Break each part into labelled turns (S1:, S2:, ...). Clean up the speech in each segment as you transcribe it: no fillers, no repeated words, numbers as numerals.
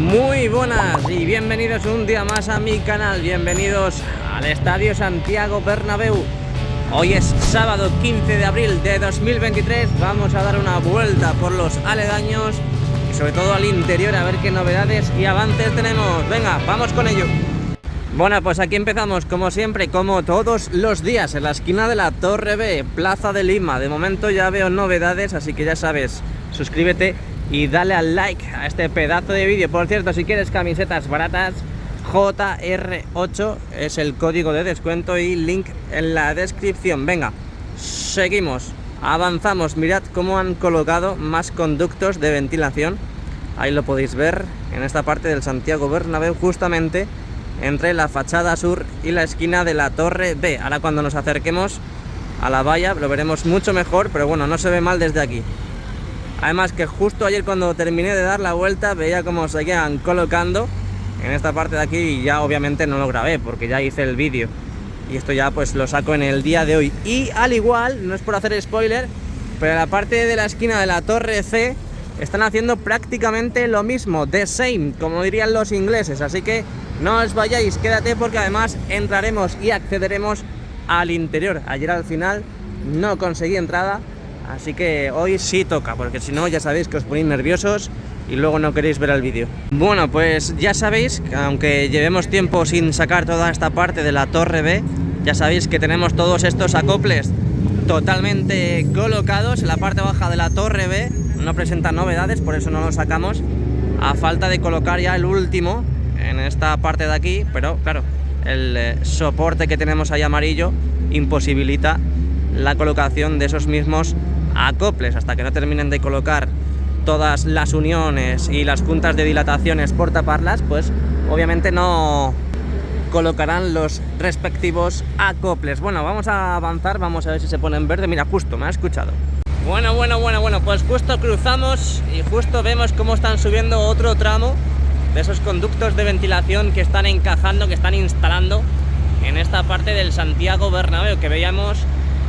S1: Muy buenas y bienvenidos un día más a mi canal, bienvenidos al Estadio Santiago Bernabéu. Hoy es sábado 15 de abril de 2023, vamos a dar una vuelta por los aledaños y sobre todo al interior a ver qué novedades y avances tenemos. Venga, vamos con ello. Bueno, pues aquí empezamos como siempre, como todos los días, en la esquina de la Torre B, Plaza de Lima. De momento ya veo novedades, así que ya sabes, suscríbete y dale al like a este pedazo de vídeo. Por cierto, si quieres camisetas baratas, JR8 es el código de descuento y link en la descripción. Venga, seguimos, avanzamos. Mirad cómo han colocado más conductos de ventilación. Ahí lo podéis ver en esta parte del Santiago Bernabéu, justamente entre la fachada sur y la esquina de la Torre B. Ahora cuando nos acerquemos a la valla lo veremos mucho mejor, pero bueno, no se ve mal desde aquí. Además que justo ayer cuando terminé de dar la vuelta veía cómo seguían colocando en esta parte de aquí y ya obviamente no lo grabé porque ya hice el vídeo. Y esto ya pues lo saco en el día de hoy. Y al igual, no es por hacer spoiler, pero en la parte de la esquina de la Torre C están haciendo prácticamente lo mismo, the same, como dirían los ingleses. Así que no os vayáis, quédate porque además entraremos y accederemos al interior. Ayer al final no conseguí entrada. Así que hoy sí toca, porque si no ya sabéis que os ponéis nerviosos y luego no queréis ver el vídeo. Bueno, pues ya sabéis que aunque llevemos tiempo sin sacar toda esta parte de la Torre B, ya sabéis que tenemos todos estos acoples totalmente colocados en la parte baja de la Torre B. No presenta novedades, por eso no lo sacamos, a falta de colocar ya el último en esta parte de aquí, pero claro, el soporte que tenemos ahí amarillo imposibilita la colocación de esos mismos acoples. Hasta que no terminen de colocar todas las uniones y las juntas de dilataciones por taparlas, pues obviamente no colocarán los respectivos acoples. Bueno, vamos a avanzar, vamos a ver si se pone en verde. Mira, justo, me ha escuchado. Bueno, pues justo cruzamos y justo vemos cómo están subiendo otro tramo de esos conductos de ventilación que están encajando, que están instalando en esta parte del Santiago Bernabéu que veíamos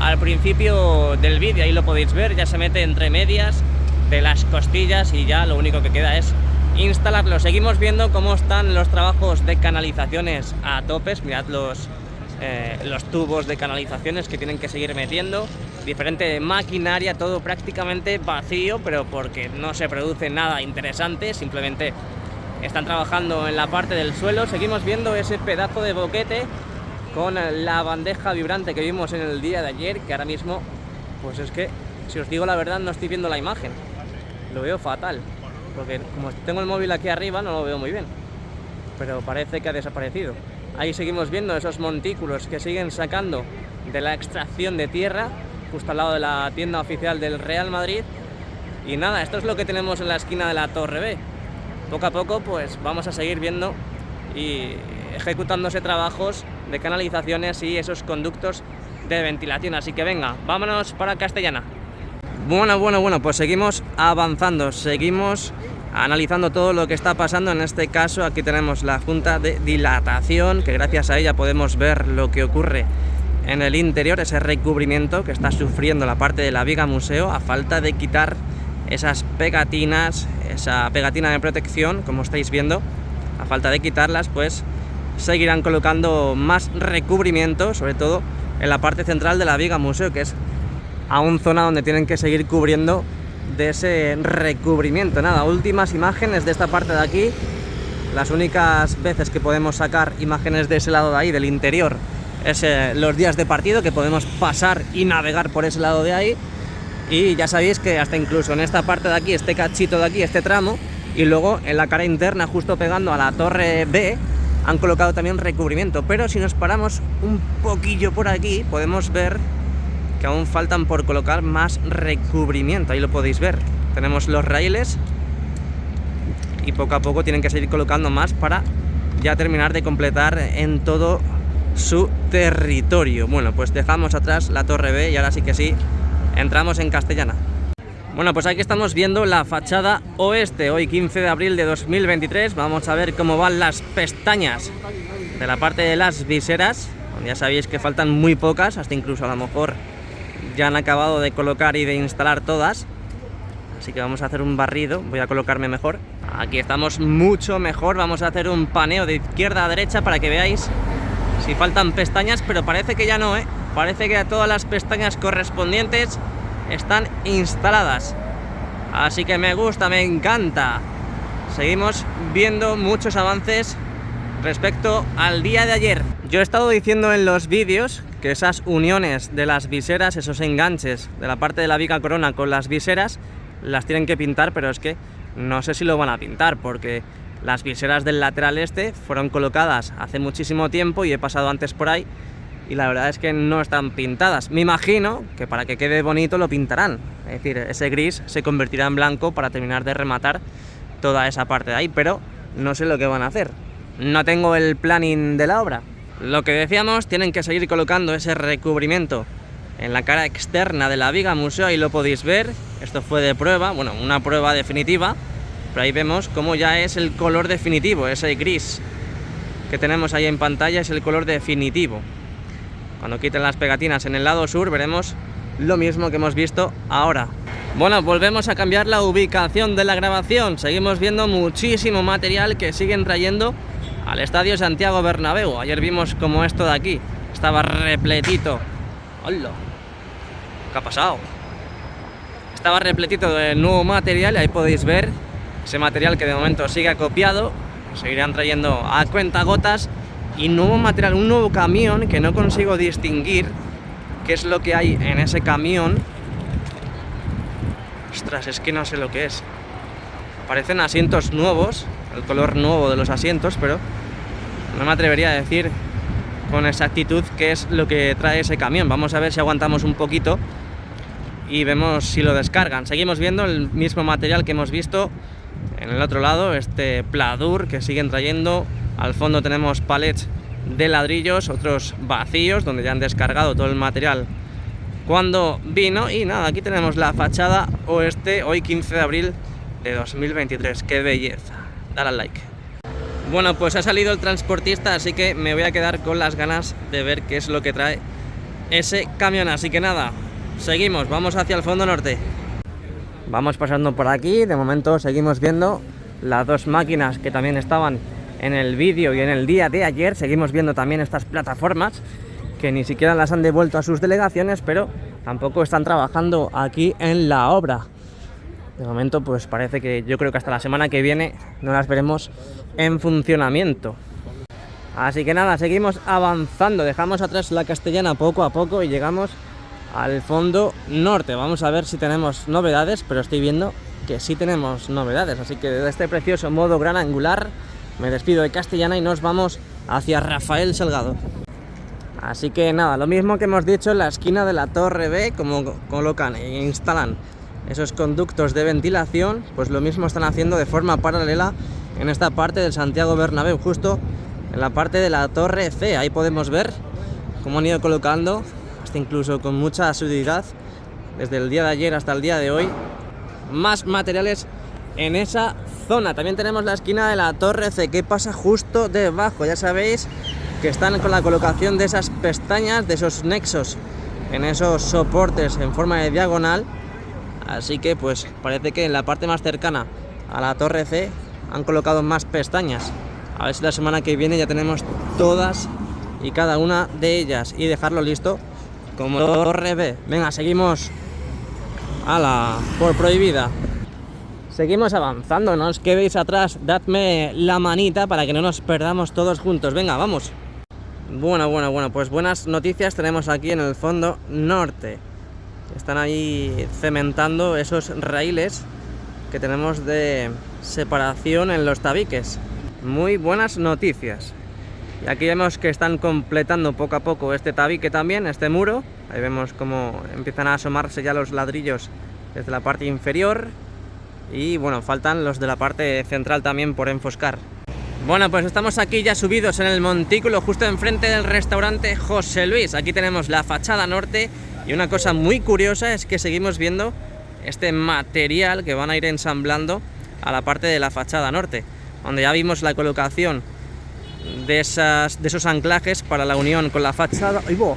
S1: al principio del vídeo. Ahí lo podéis ver, ya se mete entre medias de las costillas y ya lo único que queda es instalarlo. Seguimos viendo cómo están los trabajos de canalizaciones a topes. Mirad los tubos de canalizaciones que tienen que seguir metiendo, diferente maquinaria, todo prácticamente vacío, pero porque no se produce nada interesante, simplemente están trabajando en la parte del suelo. Seguimos viendo ese pedazo de boquete con la bandeja vibrante que vimos en el día de ayer, que ahora mismo, pues es que, si os digo la verdad, no estoy viendo la imagen. Lo veo fatal, porque como tengo el móvil aquí arriba, no lo veo muy bien. Pero parece que ha desaparecido. Ahí seguimos viendo esos montículos que siguen sacando de la extracción de tierra, justo al lado de la tienda oficial del Real Madrid. Y nada, esto es lo que tenemos en la esquina de la Torre B. Poco a poco, pues vamos a seguir viendo y ejecutándose trabajos de canalizaciones y esos conductos de ventilación. Así que venga, vámonos para Castellana. Bueno, pues seguimos avanzando, seguimos analizando todo lo que está pasando. En este caso aquí tenemos la junta de dilatación, que gracias a ella podemos ver lo que ocurre en el interior, ese recubrimiento que está sufriendo la parte de la viga museo a falta de quitar esas pegatinas, esa pegatina de protección, como estáis viendo. A falta de quitarlas, pues seguirán colocando más recubrimiento, sobre todo en la parte central de la viga museo, que es aún zona donde tienen que seguir cubriendo de ese recubrimiento. Nada, últimas imágenes de esta parte de aquí. Las únicas veces que podemos sacar imágenes de ese lado de ahí, del interior, es los días de partido, que podemos pasar y navegar por ese lado de ahí. Y ya sabéis que hasta incluso en esta parte de aquí, este cachito de aquí, este tramo, y luego en la cara interna, justo pegando a la Torre B, han colocado también recubrimiento. Pero si nos paramos un poquillo por aquí, podemos ver que aún faltan por colocar más recubrimiento. Ahí lo podéis ver, tenemos los raíles y poco a poco tienen que seguir colocando más para ya terminar de completar en todo su territorio. Bueno, pues dejamos atrás la Torre B y ahora sí que sí, entramos en Castellana. Bueno, pues aquí estamos viendo la fachada oeste, hoy 15 de abril de 2023. Vamos a ver cómo van las pestañas de la parte de las viseras. Ya sabéis que faltan muy pocas, hasta incluso a lo mejor ya han acabado de colocar y de instalar todas. Así que vamos a hacer un barrido, voy a colocarme mejor. Aquí estamos mucho mejor. Vamos a hacer un paneo de izquierda a derecha para que veáis si faltan pestañas, pero parece que ya no, ¿eh? Parece que todas las pestañas correspondientes están instaladas. Así que me gusta, me encanta. Seguimos viendo muchos avances respecto al día de ayer. Yo he estado diciendo en los vídeos que esas uniones de las viseras, esos enganches de la parte de la viga corona con las viseras, las tienen que pintar, pero es que no sé si lo van a pintar, porque las viseras del lateral este fueron colocadas hace muchísimo tiempo y he pasado antes por ahí y la verdad es que no están pintadas. Me imagino que para que quede bonito lo pintarán, es decir, ese gris se convertirá en blanco para terminar de rematar toda esa parte de ahí, pero no sé lo que van a hacer. No tengo el planning de la obra. Lo que decíamos, tienen que seguir colocando ese recubrimiento en la cara externa de la viga museo, ahí lo podéis ver. Esto fue de prueba, bueno, una prueba definitiva, pero ahí vemos cómo ya es el color definitivo, ese gris que tenemos ahí en pantalla es el color definitivo. Cuando quiten las pegatinas en el lado sur veremos lo mismo que hemos visto ahora. Bueno, volvemos a cambiar la ubicación de la grabación. Seguimos viendo muchísimo material que siguen trayendo al Estadio Santiago Bernabéu. Ayer vimos como esto de aquí estaba repletito. ¡Hola! ¿Qué ha pasado? Estaba repletito de nuevo material y ahí podéis ver ese material que de momento sigue acopiado. Seguirán trayendo a cuentagotas y nuevo material, un nuevo camión que no consigo distinguir qué es lo que hay en ese camión. Ostras, es que no sé lo que es. Parecen asientos nuevos, el color nuevo de los asientos, pero no me atrevería a decir con exactitud qué es lo que trae ese camión. Vamos a ver si aguantamos un poquito y vemos si lo descargan. Seguimos viendo el mismo material que hemos visto en el otro lado, este pladur que siguen trayendo. Al fondo tenemos palets de ladrillos, otros vacíos, donde ya han descargado todo el material cuando vino. Y nada, aquí tenemos la fachada oeste, hoy 15 de abril de 2023. ¡Qué belleza! Dale al like. Bueno, pues ha salido el transportista, así que me voy a quedar con las ganas de ver qué es lo que trae ese camión. Así que nada, seguimos, vamos hacia el fondo norte. Vamos pasando por aquí, de momento seguimos viendo las dos máquinas que también estaban en el vídeo y en el día de ayer. Seguimos viendo también estas plataformas que ni siquiera las han devuelto a sus delegaciones, pero tampoco están trabajando aquí en la obra. De momento pues parece que yo creo que hasta la semana que viene no las veremos en funcionamiento. Así que nada, seguimos avanzando, dejamos atrás la Castellana poco a poco y llegamos al fondo norte. Vamos a ver si tenemos novedades, pero estoy viendo que sí tenemos novedades, así que desde este precioso modo gran angular me despido de Castellana y nos vamos hacia Rafael Salgado. Así que nada, lo mismo que hemos dicho en la esquina de la Torre B, como colocan e instalan esos conductos de ventilación, pues lo mismo están haciendo de forma paralela en esta parte del Santiago Bernabéu, justo en la parte de la Torre C. Ahí podemos ver cómo han ido colocando, hasta incluso con mucha asiduidad, desde el día de ayer hasta el día de hoy, más materiales en esa zona. También tenemos la esquina de la Torre C, que pasa justo debajo. Ya sabéis que están con la colocación de esas pestañas, de esos nexos, en esos soportes en forma de diagonal. Así que pues parece que en la parte más cercana a la Torre C han colocado más pestañas. A ver si la semana que viene ya tenemos todas y cada una de ellas y dejarlo listo como Torre B. Venga, seguimos por prohibida. Seguimos avanzando, no os quedéis atrás, dadme la manita para que no nos perdamos todos juntos. Venga, vamos. Bueno, pues buenas noticias tenemos aquí en el fondo norte. Están ahí cementando esos raíles que tenemos de separación en los tabiques. Muy buenas noticias. Y aquí vemos que están completando poco a poco este tabique también, este muro. Ahí vemos cómo empiezan a asomarse ya los ladrillos desde la parte inferior. Y bueno, faltan los de la parte central también por enfoscar. Bueno, pues estamos aquí ya subidos en el montículo, justo enfrente del restaurante José Luis. Aquí tenemos la fachada norte y una cosa muy curiosa es que seguimos viendo este material que van a ir ensamblando a la parte de la fachada norte, donde ya vimos la colocación de esos anclajes para la unión con la fachada. ¡Ay, bo!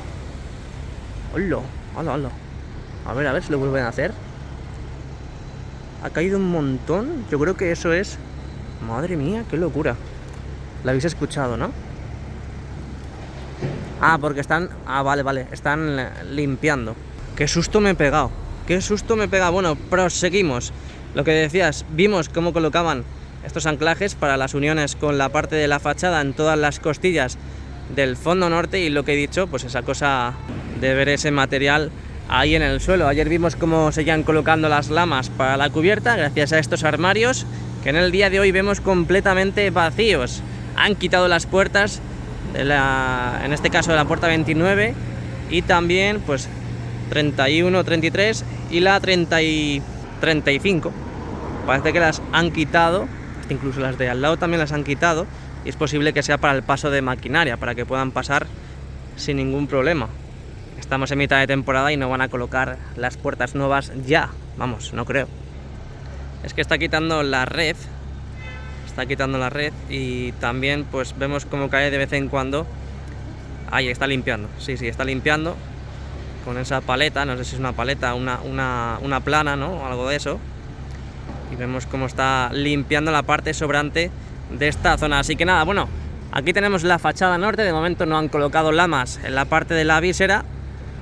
S1: ¡Hola! ¡Hola! A ver si lo vuelven a hacer. Ha caído un montón. Yo creo que eso es Madre mía, qué locura. La habéis escuchado, ¿no? Ah, porque están... Ah, vale, están limpiando. Qué susto me he pegado. Qué susto me he pegado. Bueno, proseguimos. Lo que decías, vimos cómo colocaban estos anclajes para las uniones con la parte de la fachada en todas las costillas del fondo norte, y lo que he dicho, pues esa cosa de ver ese material ahí en el suelo. Ayer vimos cómo seguían colocando las lamas para la cubierta gracias a estos armarios que en el día de hoy vemos completamente vacíos. Han quitado las puertas de en este caso de la puerta 29 y también pues 31, 33 y la 30 y 35. Parece que las han quitado, incluso las de al lado también las han quitado, y es posible que sea para el paso de maquinaria, para que puedan pasar sin ningún problema. Estamos en mitad de temporada y no van a colocar las puertas nuevas ya, vamos, no creo. Es que está quitando la red, y también pues vemos cómo cae de vez en cuando. Ahí está limpiando, sí, está limpiando con esa paleta, no sé si es una paleta, una plana, ¿no? O algo de eso. Y vemos cómo está limpiando la parte sobrante de esta zona. Así que nada, bueno, aquí tenemos la fachada norte. De momento no han colocado lamas en la parte de la visera,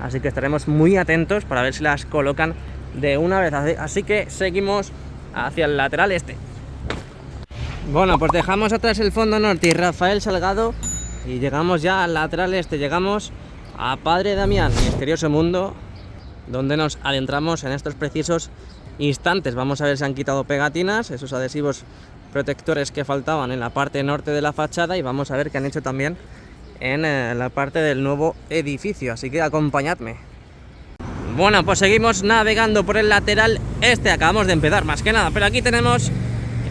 S1: así que estaremos muy atentos para ver si las colocan de una vez. Así que seguimos hacia el lateral este. Bueno, pues dejamos atrás el fondo norte y Rafael Salgado y llegamos ya al lateral este. Llegamos a Padre Damián, misterioso mundo, donde nos adentramos en estos precisos instantes. Vamos a ver si han quitado pegatinas, esos adhesivos protectores que faltaban en la parte norte de la fachada, y vamos a ver qué han hecho también en la parte del nuevo edificio. Así que acompañadme. Bueno, pues seguimos navegando por el lateral este. Acabamos de empezar más que nada, pero aquí tenemos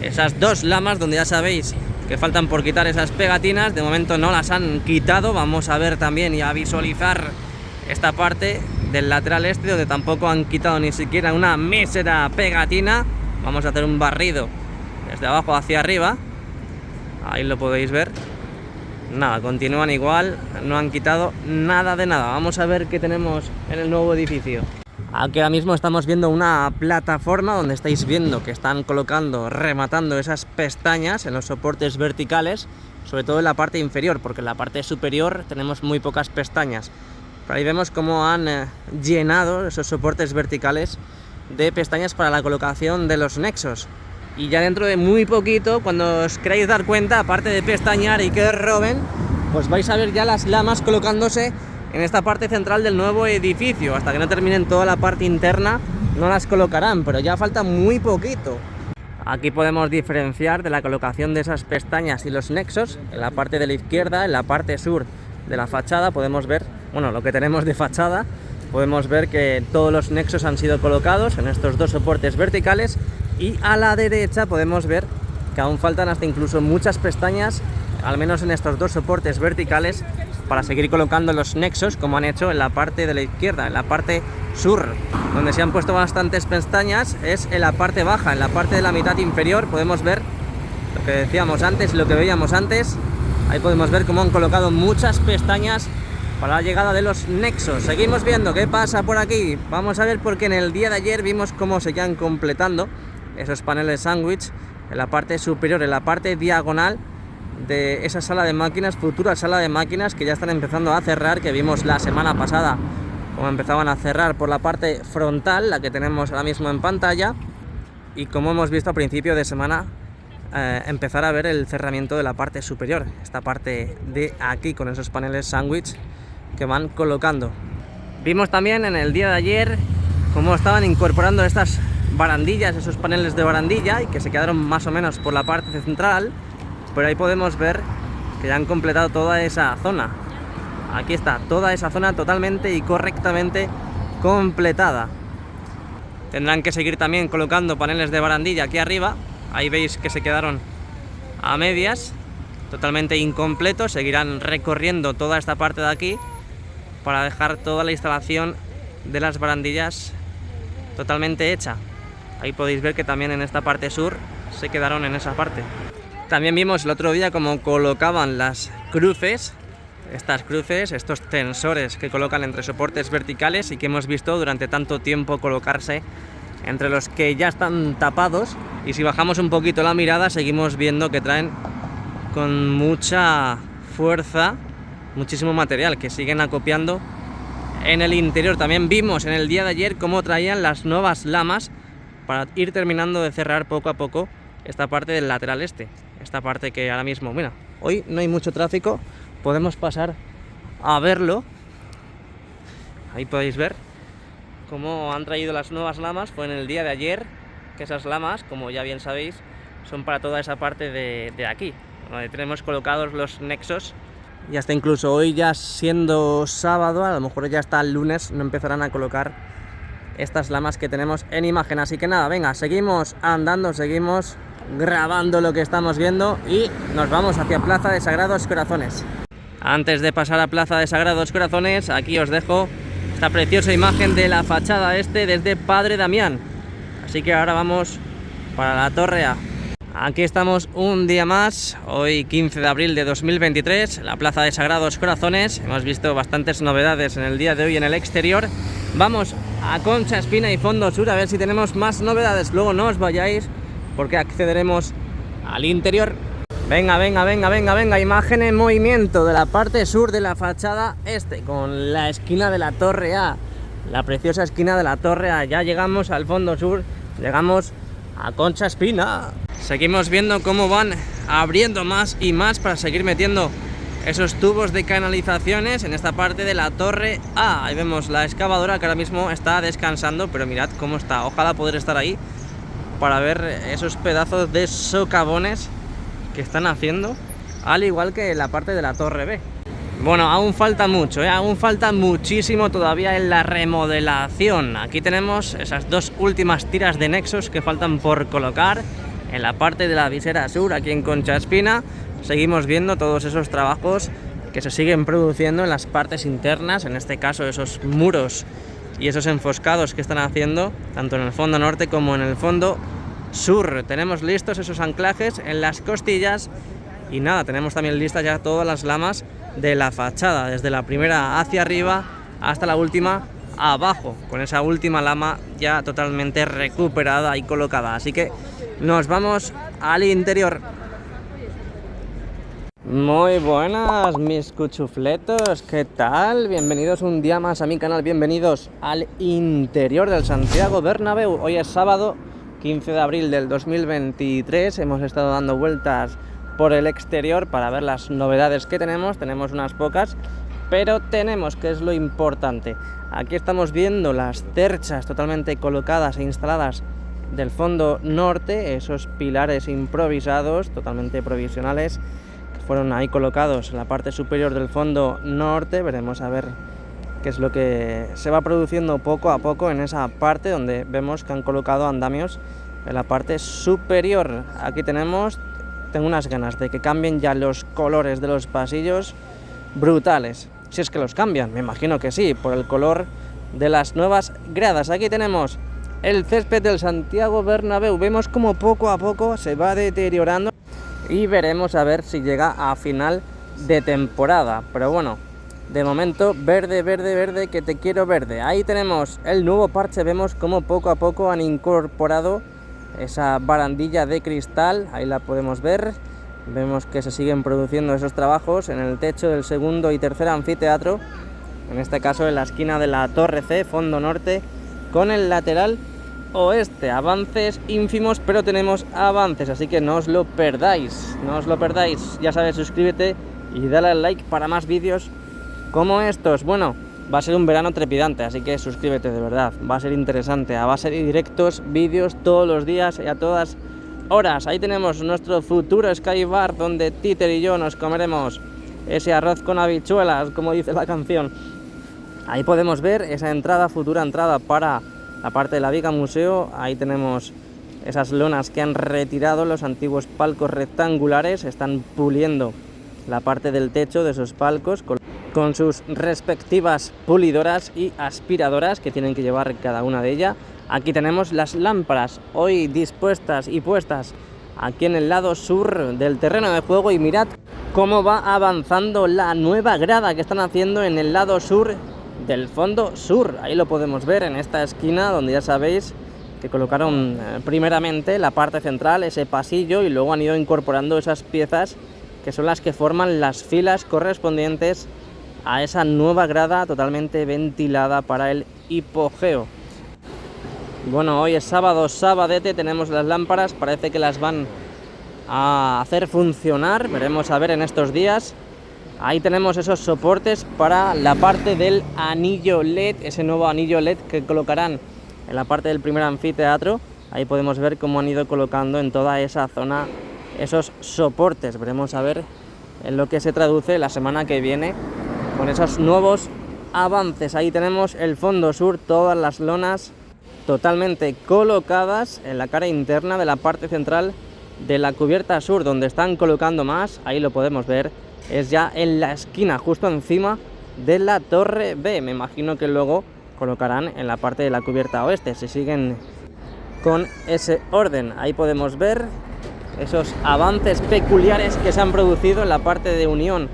S1: esas dos lamas donde ya sabéis que faltan por quitar esas pegatinas. De momento no las han quitado. Vamos a ver también y a visualizar esta parte del lateral este, donde tampoco han quitado ni siquiera una mísera pegatina. Vamos a hacer un barrido desde abajo hacia arriba. Ahí lo podéis ver. Nada, continúan igual, no han quitado nada de nada. Vamos a ver qué tenemos en el nuevo edificio. Aquí ahora mismo estamos viendo una plataforma donde estáis viendo que están colocando, rematando esas pestañas en los soportes verticales, sobre todo en la parte inferior, porque en la parte superior tenemos muy pocas pestañas. Pero ahí vemos cómo han llenado esos soportes verticales de pestañas para la colocación de los nexos. Y ya dentro de muy poquito, cuando os queráis dar cuenta, aparte de pestañear y que roben, pues vais a ver ya las lamas colocándose en esta parte central del nuevo edificio. Hasta que no terminen toda la parte interna no las colocarán, pero ya falta muy poquito. Aquí podemos diferenciar de la colocación de esas pestañas y los nexos. En la parte de la izquierda, en la parte sur de la fachada, podemos ver, bueno, lo que tenemos de fachada, podemos ver que todos los nexos han sido colocados en estos dos soportes verticales, y a la derecha podemos ver que aún faltan hasta incluso muchas pestañas, al menos en estos dos soportes verticales, para seguir colocando los nexos, como han hecho en la parte de la izquierda, en la parte sur. Donde se han puesto bastantes pestañas es en la parte baja, en la parte de la mitad inferior. Podemos ver lo que decíamos antes y lo que veíamos antes. Ahí podemos ver cómo han colocado muchas pestañas para la llegada de los nexos. Seguimos viendo qué pasa por aquí. Vamos a ver, porque en el día de ayer vimos cómo se iban completando esos paneles sándwich en la parte superior, en la parte diagonal de esa sala de máquinas, futura sala de máquinas, que ya están empezando a cerrar, que vimos la semana pasada como empezaban a cerrar por la parte frontal, la que tenemos ahora mismo en pantalla, y como hemos visto a principio de semana empezar a ver el cerramiento de la parte superior, esta parte de aquí, con esos paneles sándwich que van colocando. Vimos también en el día de ayer cómo estaban incorporando estas barandillas, esos paneles de barandilla, y que se quedaron más o menos por la parte central, pero ahí podemos ver que ya han completado toda esa zona. Aquí está, toda esa zona totalmente y correctamente completada. Tendrán que seguir también colocando paneles de barandilla aquí arriba. Ahí veis que se quedaron a medias, totalmente incompletos. Seguirán recorriendo toda esta parte de aquí para dejar toda la instalación de las barandillas totalmente hecha. Ahí podéis ver que también en esta parte sur se quedaron en esa parte. También vimos el otro día cómo colocaban las cruces, estas cruces, estos tensores que colocan entre soportes verticales y que hemos visto durante tanto tiempo colocarse entre los que ya están tapados, y si bajamos un poquito la mirada seguimos viendo que traen con mucha fuerza muchísimo material que siguen acopiando en el interior. También vimos en el día de ayer cómo traían las nuevas lamas para ir terminando de cerrar poco a poco esta parte del lateral este, esta parte que ahora mismo, mira, hoy no hay mucho tráfico, podemos pasar a verlo. Ahí podéis ver cómo han traído las nuevas lamas. Fue en el día de ayer, que esas lamas, como ya bien sabéis, son para toda esa parte de aquí, donde tenemos colocados los nexos. Y hasta incluso hoy, ya siendo sábado, a lo mejor ya hasta el lunes no empezarán a colocar estas lamas que tenemos en imagen. Así que nada, venga, seguimos andando, seguimos grabando lo que estamos viendo y nos vamos hacia Plaza de Sagrados Corazones. Antes de pasar a Plaza de Sagrados Corazones, aquí os dejo esta preciosa imagen de la fachada este desde Padre Damián. Así que ahora vamos para la Torre A. Aquí estamos un día más, hoy 15 de abril de 2023, la Plaza de Sagrados Corazones. Hemos visto bastantes novedades en el día de hoy en el exterior. Vamos a Concha Espina y Fondo Sur a ver si tenemos más novedades. Luego no os vayáis porque accederemos al interior. Venga, venga, venga, venga, venga, imagen en movimiento de la parte sur de la fachada este, con la esquina de la Torre A, la preciosa esquina de la Torre A. Ya llegamos al Fondo Sur, llegamos a Concha Espina. Seguimos viendo cómo van abriendo más y más para seguir metiendo esos tubos de canalizaciones en esta parte de la Torre A. Ahí vemos la excavadora que ahora mismo está descansando, pero mirad cómo está. Ojalá poder estar ahí para ver esos pedazos de socavones que están haciendo, al igual que la parte de la Torre B. Bueno, aún falta mucho, aún falta muchísimo todavía en la remodelación. Aquí tenemos esas dos últimas tiras de nexos que faltan por colocar en la parte de la visera sur, aquí en Concha Espina. Seguimos viendo todos esos trabajos que se siguen produciendo en las partes internas, en este caso esos muros y esos enfoscados que están haciendo, tanto en el fondo norte como en el fondo sur. Tenemos listos esos anclajes en las costillas y nada, tenemos también listas ya todas las lamas de la fachada, desde la primera hacia arriba hasta la última abajo, con esa última lama ya totalmente recuperada y colocada. Así que nos vamos al interior. Muy buenas mis cuchufletos, ¿qué tal? Bienvenidos un día más a mi canal, bienvenidos al interior del Santiago Bernabéu. Hoy es sábado 15 de abril del 2023, hemos estado dando vueltas por el exterior para ver las novedades que tenemos unas pocas, pero tenemos, que es lo importante. Aquí estamos viendo las cerchas totalmente colocadas e instaladas del fondo norte, esos pilares improvisados, totalmente provisionales, que fueron ahí colocados en la parte superior del fondo norte. Veremos a ver qué es lo que se va produciendo poco a poco en esa parte donde vemos que han colocado andamios en la parte superior. Aquí tengo unas ganas de que cambien ya los colores de los pasillos, brutales. Si es que los cambian, me imagino que sí, por el color de las nuevas gradas. Aquí tenemos el césped del Santiago Bernabéu. Vemos como poco a poco se va deteriorando y veremos a ver si llega a final de temporada. Pero bueno, de momento verde, verde, verde, que te quiero verde. Ahí tenemos el nuevo parche. Vemos como poco a poco han incorporado esa barandilla de cristal. Ahí la podemos ver. Vemos que se siguen produciendo esos trabajos en el techo del segundo y tercer anfiteatro. En este caso en la esquina de la Torre C, fondo norte, con el lateral oeste. Avances ínfimos, pero tenemos avances, así que no os lo perdáis, no os lo perdáis. Ya sabes, suscríbete y dale al like para más vídeos como estos. Bueno, va a ser un verano trepidante, así que suscríbete, de verdad, va a ser interesante, va a ser directos, vídeos todos los días y a todas horas. Ahí tenemos nuestro futuro Sky Bar, donde Títer y yo nos comeremos ese arroz con habichuelas, como dice la canción. Ahí podemos ver esa entrada, futura entrada para la parte de la Viga Museo. Ahí tenemos esas lonas que han retirado, los antiguos palcos rectangulares. Están puliendo la parte del techo de esos palcos con sus respectivas pulidoras y aspiradoras que tienen que llevar cada una de ellas. Aquí tenemos las lámparas hoy dispuestas y puestas aquí en el lado sur del terreno de juego, y mirad cómo va avanzando la nueva grada que están haciendo en el lado sur del fondo sur. Ahí lo podemos ver en esta esquina, donde ya sabéis que colocaron primeramente la parte central, ese pasillo, y luego han ido incorporando esas piezas que son las que forman las filas correspondientes a esa nueva grada totalmente ventilada para el hipogeo. Bueno, hoy es sábado, sabadete, tenemos las lámparas, parece que las van a hacer funcionar, veremos a ver en estos días. Ahí tenemos esos soportes para la parte del anillo LED, ese nuevo anillo LED que colocarán en la parte del primer anfiteatro. Ahí podemos ver cómo han ido colocando en toda esa zona esos soportes. Veremos a ver en lo que se traduce la semana que viene con esos nuevos avances. Ahí tenemos el fondo sur, todas las lonas totalmente colocadas en la cara interna de la parte central de la cubierta sur. Donde están colocando más, ahí lo podemos ver, es ya en la esquina, justo encima de la torre B. Me imagino que luego colocarán en la parte de la cubierta oeste, si siguen con ese orden. Ahí podemos ver esos avances peculiares que se han producido en la parte de unión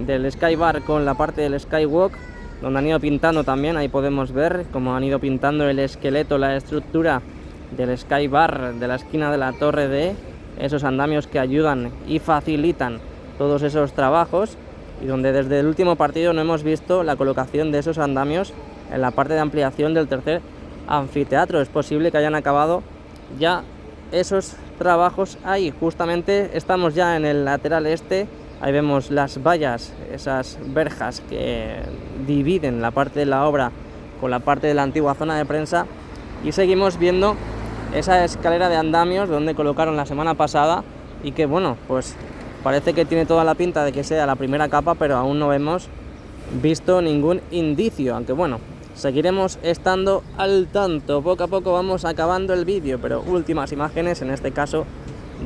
S1: del Skybar con la parte del Skywalk, donde han ido pintando también. Ahí podemos ver cómo han ido pintando el esqueleto, la estructura del Skybar de la esquina de la torre D, esos andamios que ayudan y facilitan todos esos trabajos, y donde desde el último partido no hemos visto la colocación de esos andamios en la parte de ampliación del tercer anfiteatro. Es posible que hayan acabado ya esos trabajos ahí. Justamente estamos ya en el lateral este. Ahí vemos las vallas, esas verjas que dividen la parte de la obra con la parte de la antigua zona de prensa, y seguimos viendo esa escalera de andamios donde colocaron la semana pasada, y que bueno, pues parece que tiene toda la pinta de que sea la primera capa, pero aún no hemos visto ningún indicio, aunque bueno, seguiremos estando al tanto. Poco a poco vamos acabando el vídeo, pero últimas imágenes, en este caso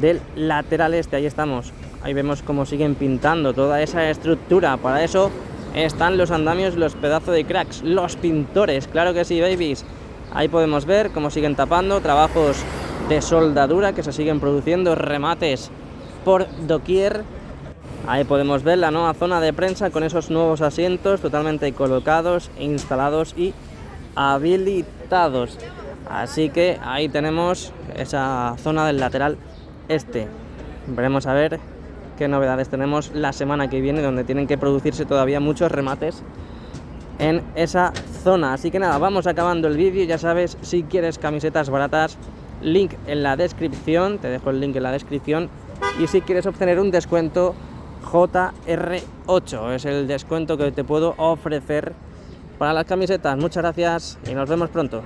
S1: del lateral este. Ahí estamos, ahí vemos cómo siguen pintando toda esa estructura. Para eso están los andamios, los pedazos de cracks, los pintores, claro que sí, babies. Ahí podemos ver cómo siguen tapando, trabajos de soldadura que se siguen produciendo, remates por doquier. Ahí podemos ver la nueva zona de prensa con esos nuevos asientos totalmente colocados, instalados y habilitados. Así que ahí tenemos esa zona del lateral este. Veremos a ver qué novedades tenemos la semana que viene, donde tienen que producirse todavía muchos remates en esa zona. Así que nada, vamos acabando el vídeo. Ya sabes, si quieres camisetas baratas, link en la descripción, te dejo el link en la descripción. Y si quieres obtener un descuento, JR8 es el descuento que te puedo ofrecer para las camisetas. Muchas gracias y nos vemos pronto.